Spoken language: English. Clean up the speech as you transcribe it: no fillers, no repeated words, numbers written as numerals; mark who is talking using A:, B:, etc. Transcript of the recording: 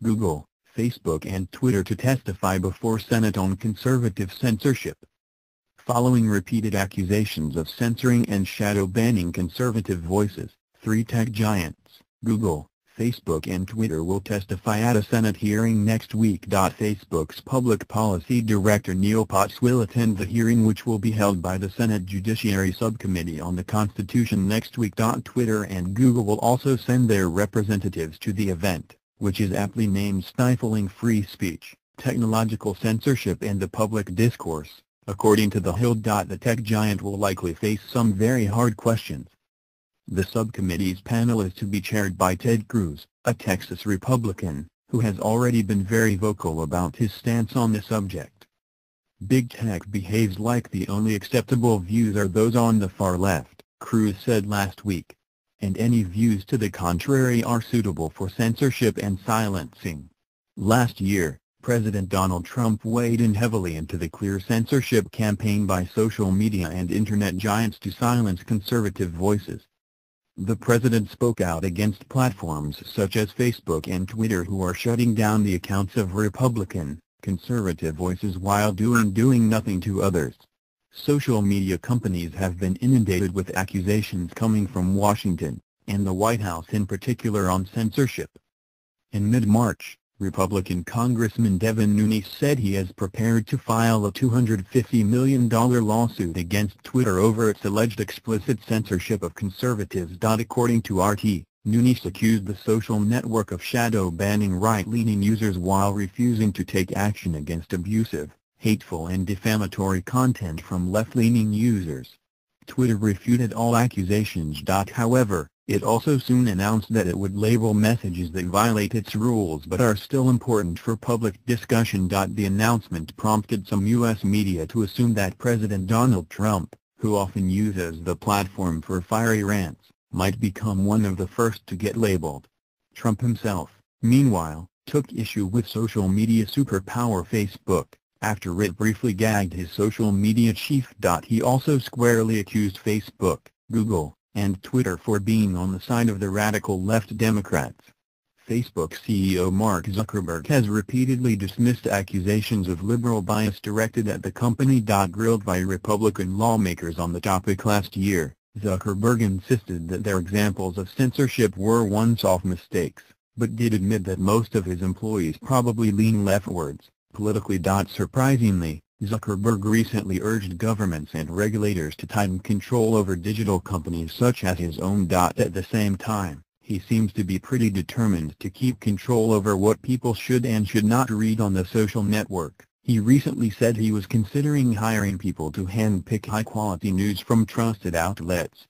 A: Google, Facebook and Twitter to testify before Senate on conservative censorship. Following repeated accusations of censoring and shadow banning conservative voices, three tech giants, Google, Facebook and Twitter will testify at a Senate hearing next week. Facebook's public policy director Neil Potts will attend the hearing, which will be held by the Senate Judiciary Subcommittee on the Constitution next week. Twitter and Google will also send their representatives to the event, which is aptly named Stifling Free Speech, Technological Censorship and the Public Discourse. According to The Hill. The tech giant will likely face some very hard questions. The subcommittee's panel is to be chaired by Ted Cruz, a Texas Republican, who has already been very vocal about his stance on the subject. Big tech behaves like the only acceptable views are those on the far left, Cruz said last week. And any views to the contrary are suitable for censorship and silencing. Last year, President Donald Trump weighed in heavily into the clear censorship campaign by social media and internet giants to silence conservative voices. The president spoke out against platforms such as Facebook and Twitter, who are shutting down the accounts of Republican, conservative voices while doing nothing to others. Social media companies have been inundated with accusations coming from Washington, and the White House in particular, on censorship. In mid-March, Republican Congressman Devin Nunes said he is prepared to file a $250 million lawsuit against Twitter over its alleged explicit censorship of conservatives. According to RT, Nunes accused the social network of shadow banning right-leaning users while refusing to take action against abusive, hateful and defamatory content from left-leaning users. Twitter refuted all accusations. However, it also soon announced that it would label messages that violate its rules but are still important for public discussion. The announcement prompted some U.S. media to assume that President Donald Trump, who often uses the platform for fiery rants, might become one of the first to get labeled. Trump himself, meanwhile, took issue with social media superpower Facebook, after it briefly gagged his social media chief. He also squarely accused Facebook, Google, and Twitter for being on the side of the radical left Democrats. Facebook CEO Mark Zuckerberg has repeatedly dismissed accusations of liberal bias directed at the company. Grilled by Republican lawmakers on the topic last year, Zuckerberg insisted that their examples of censorship were one-off mistakes, but did admit that most of his employees probably lean leftwards, politically. Surprisingly, Zuckerberg recently urged governments and regulators to tighten control over digital companies such as his own. At the same time, he seems to be pretty determined to keep control over what people should and should not read on the social network. He recently said he was considering hiring people to handpick high-quality news from trusted outlets,